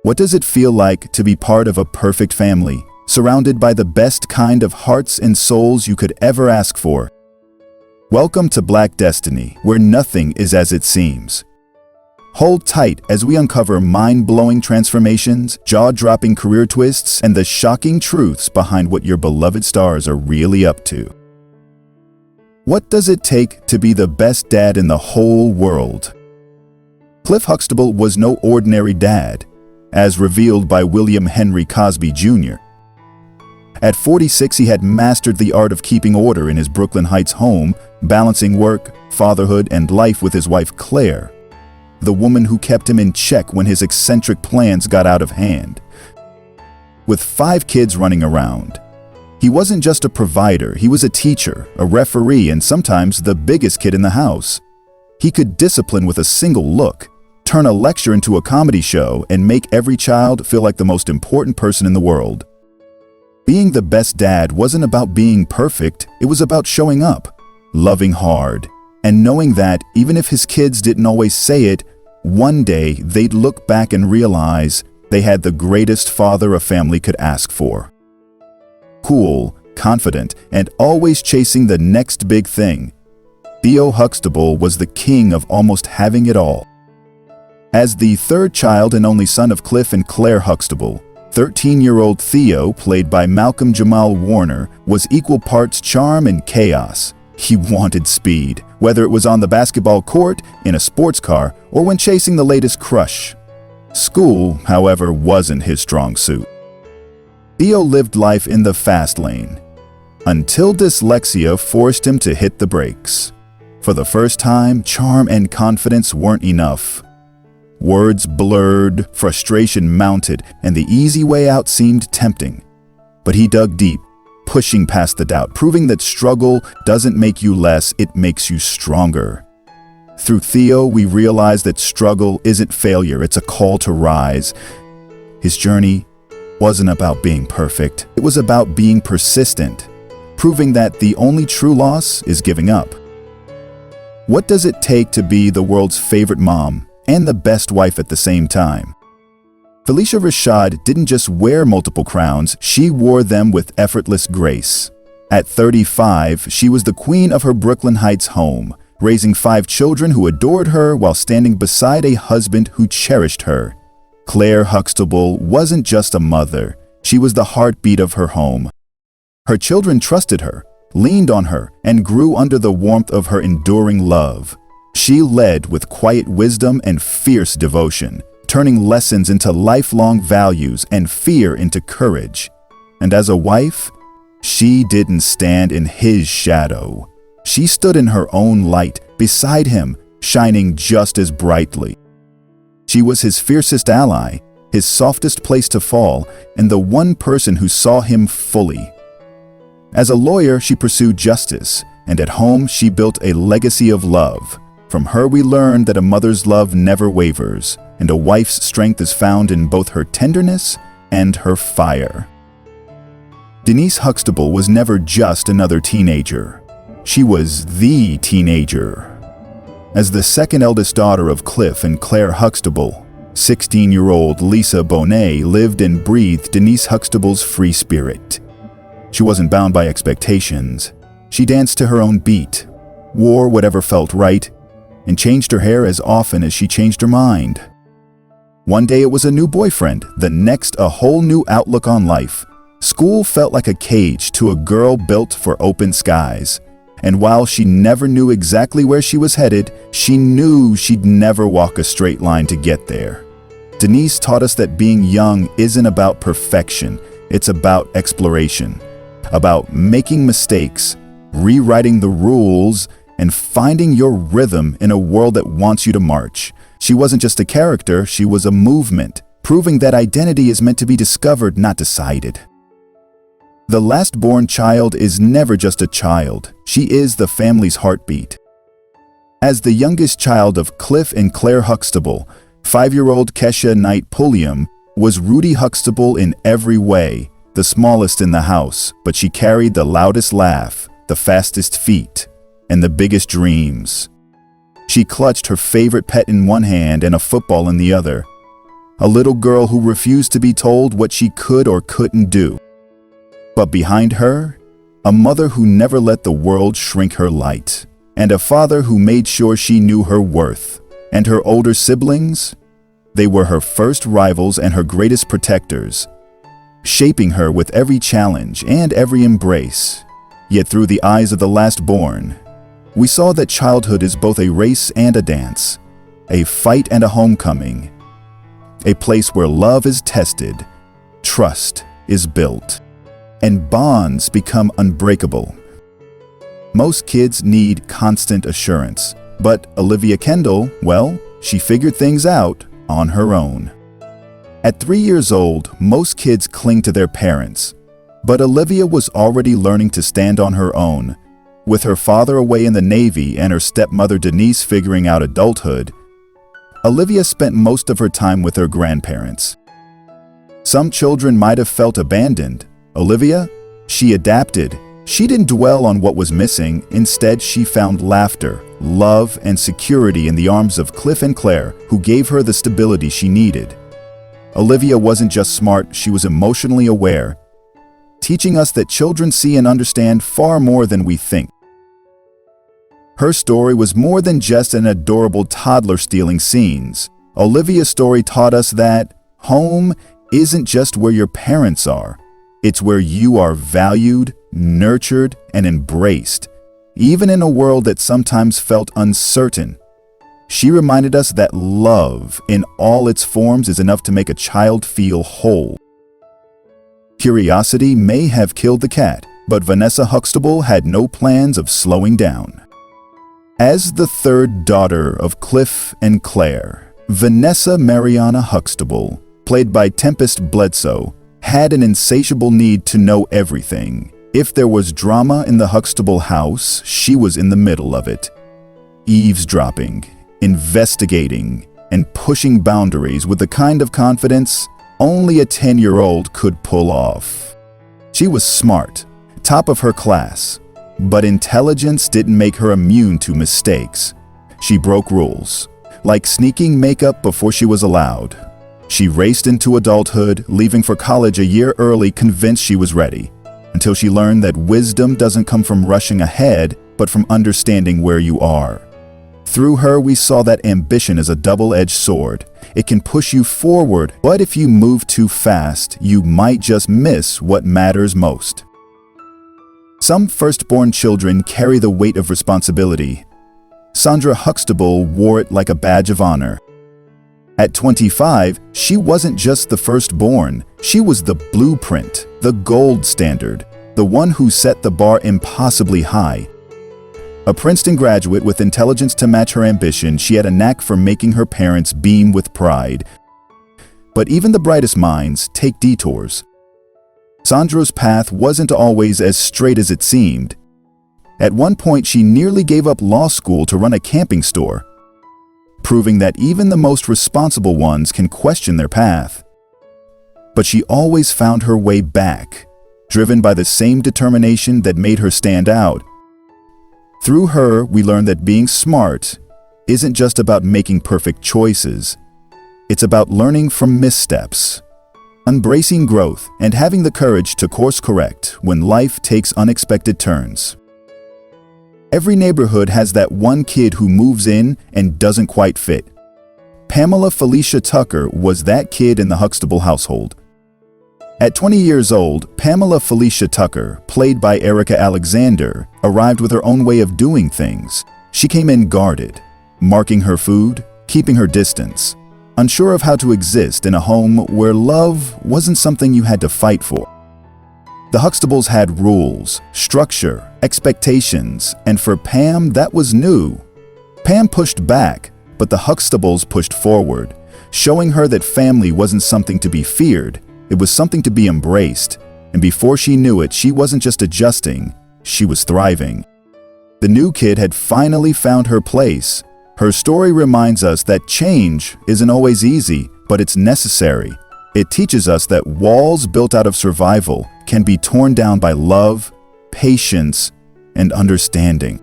What does it feel like to be part of a perfect family, surrounded by the best kind of hearts and souls you could ever ask for? Welcome to Black Destiny, where nothing is as it seems. Hold tight as we uncover mind-blowing transformations, jaw-dropping career twists, and the shocking truths behind what your beloved stars are really up to. What does it take to be the best dad in the whole world? Cliff Huxtable was no ordinary dad, as revealed by William Henry Cosby Jr. At 46, he had mastered the art of keeping order in his Brooklyn Heights home, balancing work, fatherhood, and life with his wife Clair, the woman who kept him in check when his eccentric plans got out of hand. With 5 kids running around, he wasn't just a provider, he was a teacher, a referee, and sometimes the biggest kid in the house. He could discipline with a single look, turn a lecture into a comedy show, and make every child feel like the most important person in the world. Being the best dad wasn't about being perfect, it was about showing up, loving hard, and knowing that even if his kids didn't always say it, one day they'd look back and realize they had the greatest father a family could ask for. Cool, confident, and always chasing the next big thing, Theo Huxtable was the king of almost having it all. As the third child and only son of Cliff and Clair Huxtable, 13-year-old Theo, played by Malcolm-Jamal Warner, was equal parts charm and chaos. He wanted speed, whether it was on the basketball court, in a sports car, or when chasing the latest crush. School, however, wasn't his strong suit. Theo lived life in the fast lane, until dyslexia forced him to hit the brakes. For the first time, charm and confidence weren't enough. Words blurred, frustration mounted, and the easy way out seemed tempting. But he dug deep, pushing past the doubt, proving that struggle doesn't make you less, it makes you stronger. Through Theo, we realize that struggle isn't failure, it's a call to rise. His journey wasn't about being perfect, it was about being persistent, proving that the only true loss is giving up. What does it take to be the world's favorite mom and the best wife at the same time? Phylicia Rashad didn't just wear multiple crowns, she wore them with effortless grace. At 35, she was the queen of her Brooklyn Heights home, raising 5 children who adored her while standing beside a husband who cherished her. Clair Huxtable wasn't just a mother, she was the heartbeat of her home. Her children trusted her, leaned on her, and grew under the warmth of her enduring love. She led with quiet wisdom and fierce devotion, turning lessons into lifelong values and fear into courage. And as a wife, she didn't stand in his shadow. She stood in her own light, beside him, shining just as brightly. She was his fiercest ally, his softest place to fall, and the one person who saw him fully. As a lawyer, she pursued justice, and at home she built a legacy of love. From her we learned that a mother's love never wavers, and a wife's strength is found in both her tenderness and her fire. Denise Huxtable was never just another teenager. She was the teenager. As the second eldest daughter of Cliff and Clair Huxtable, 16-year-old Lisa Bonet lived and breathed Denise Huxtable's free spirit. She wasn't bound by expectations. She danced to her own beat, wore whatever felt right, and changed her hair as often as she changed her mind. One day it was a new boyfriend, the next a whole new outlook on life. School felt like a cage to a girl built for open skies. And while she never knew exactly where she was headed, she knew she'd never walk a straight line to get there. Denise taught us that being young isn't about perfection, it's about exploration, about making mistakes, rewriting the rules, and finding your rhythm in a world that wants you to march. She wasn't just a character, she was a movement, proving that identity is meant to be discovered, not decided. The last-born child is never just a child, she is the family's heartbeat. As the youngest child of Cliff and Clair Huxtable, 5-year-old Keshia Knight Pulliam was Rudy Huxtable in every way, the smallest in the house, but she carried the loudest laugh, the fastest feet, and the biggest dreams. She clutched her favorite pet in one hand and a football in the other. a little girl who refused to be told what she could or couldn't do. But behind her, a mother who never let the world shrink her light, and a father who made sure she knew her worth. And her older siblings? They were her first rivals and her greatest protectors, shaping her with every challenge and every embrace. Yet through the eyes of the last born, we saw that childhood is both a race and a dance, a fight and a homecoming, a place where love is tested, trust is built, and bonds become unbreakable. Most kids need constant assurance, but Olivia Kendall, well, she figured things out on her own. At 3 years old, most kids cling to their parents, but Olivia was already learning to stand on her own. With her father away in the Navy and her stepmother Denise figuring out adulthood, Olivia spent most of her time with her grandparents. Some children might have felt abandoned. Olivia, she adapted. She didn't dwell on what was missing. Instead, she found laughter, love, and security in the arms of Cliff and Clair, who gave her the stability she needed. Olivia wasn't just smart, she was emotionally aware, teaching us that children see and understand far more than we think. Her story was more than just an adorable toddler stealing scenes. Olivia's story taught us that home isn't just where your parents are. It's where you are valued, nurtured, and embraced, even in a world that sometimes felt uncertain. She reminded us that love in all its forms is enough to make a child feel whole. Curiosity may have killed the cat, but Vanessa Huxtable had no plans of slowing down. As the third daughter of Cliff and Clair, Vanessa Mariana Huxtable, played by Tempestt Bledsoe, had an insatiable need to know everything. If there was drama in the Huxtable house, she was in the middle of it. Eavesdropping, investigating, and pushing boundaries with the kind of confidence only a 10-year-old could pull off. She was smart, top of her class, but intelligence didn't make her immune to mistakes. She broke rules, like sneaking makeup before she was allowed. She raced into adulthood, leaving for college a year early, convinced she was ready, until she learned that wisdom doesn't come from rushing ahead, but from understanding where you are. Through her, we saw that ambition is a double-edged sword. It can push you forward, but if you move too fast, you might just miss what matters most. Some firstborn children carry the weight of responsibility. Sondra Huxtable wore it like a badge of honor. At 25, she wasn't just the firstborn, she was the blueprint, the gold standard, the one who set the bar impossibly high. A Princeton graduate with intelligence to match her ambition, she had a knack for making her parents beam with pride. But even the brightest minds take detours. Sondra's path wasn't always as straight as it seemed. At one point, she nearly gave up law school to run a camping store, proving that even the most responsible ones can question their path. But she always found her way back, driven by the same determination that made her stand out. Through her, we learned that being smart isn't just about making perfect choices. It's about learning from missteps, embracing growth, and having the courage to course correct when life takes unexpected turns. Every neighborhood has that one kid who moves in and doesn't quite fit. Pamela Phylicia Tucker was that kid in the Huxtable household. At 20 years old, Pamela Phylicia Tucker, played by Erika Alexander, arrived with her own way of doing things. She came in guarded, marking her food, keeping her distance, unsure of how to exist in a home where love wasn't something you had to fight for. The Huxtables had rules, structure, expectations, and for Pam, that was new. Pam pushed back, but the Huxtables pushed forward, showing her that family wasn't something to be feared, it was something to be embraced. And before she knew it, she wasn't just adjusting, she was thriving. The new kid had finally found her place. Her story reminds us that change isn't always easy, but it's necessary. It teaches us that walls built out of survival can be torn down by love, patience, and understanding.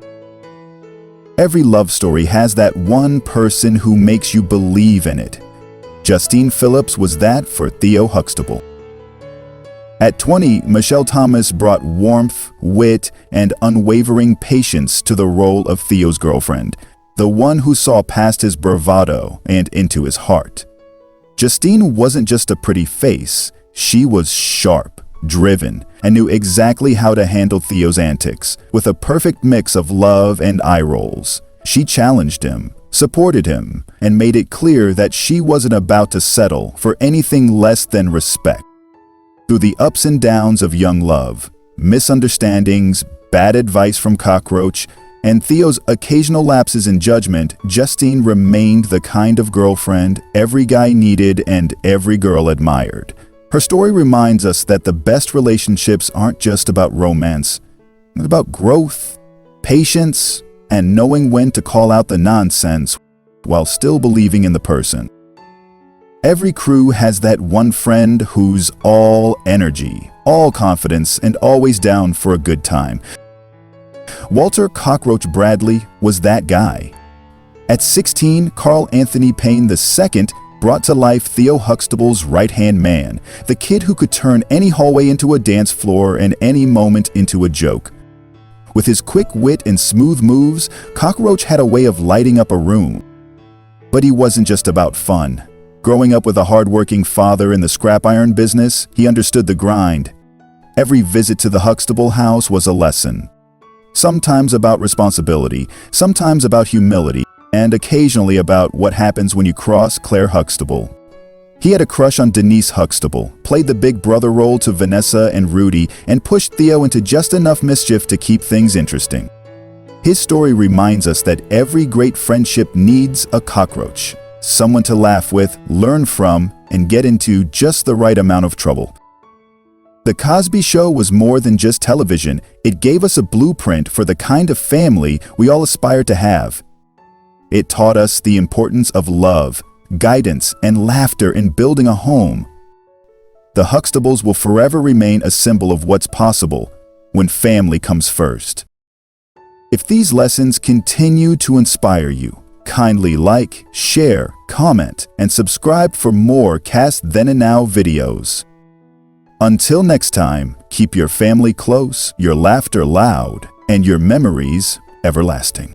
Every love story has that one person who makes you believe in it. Justine Phillips was that for Theo Huxtable. At 20, Michelle Thomas brought warmth, wit, and unwavering patience to the role of Theo's girlfriend, the one who saw past his bravado and into his heart. Justine wasn't just a pretty face, she was sharp, driven, and knew exactly how to handle Theo's antics, with a perfect mix of love and eye rolls. She challenged him, supported him, and made it clear that she wasn't about to settle for anything less than respect. Through the ups and downs of young love, misunderstandings, bad advice from Cockroach, and Theo's occasional lapses in judgment, Justine remained the kind of girlfriend every guy needed and every girl admired. Her story reminds us that the best relationships aren't just about romance. They're about growth, patience, and knowing when to call out the nonsense while still believing in the person. Every crew has that one friend who's all energy, all confidence, and always down for a good time. Walter Cockroach Bradley was that guy. At 16, Carl Anthony Payne II brought to life Theo Huxtable's right-hand man, the kid who could turn any hallway into a dance floor and any moment into a joke. With his quick wit and smooth moves, Cockroach had a way of lighting up a room. But he wasn't just about fun. Growing up with a hard-working father in the scrap iron business, he understood the grind. Every visit to the Huxtable house was a lesson. Sometimes about responsibility, sometimes about humility, and occasionally about what happens when you cross Clair Huxtable. He had a crush on Denise Huxtable, played the big brother role to Vanessa and Rudy, and pushed Theo into just enough mischief to keep things interesting. His story reminds us that every great friendship needs a cockroach. Someone to laugh with, learn from, and get into just the right amount of trouble. The Cosby Show was more than just television. It gave us a blueprint for the kind of family we all aspire to have. It taught us the importance of love, guidance, and laughter in building a home. The Huxtables will forever remain a symbol of what's possible when family comes first. If these lessons continue to inspire you, kindly like, share, comment, and subscribe for more Cast Then and Now videos. Until next time, keep your family close, your laughter loud, and your memories everlasting.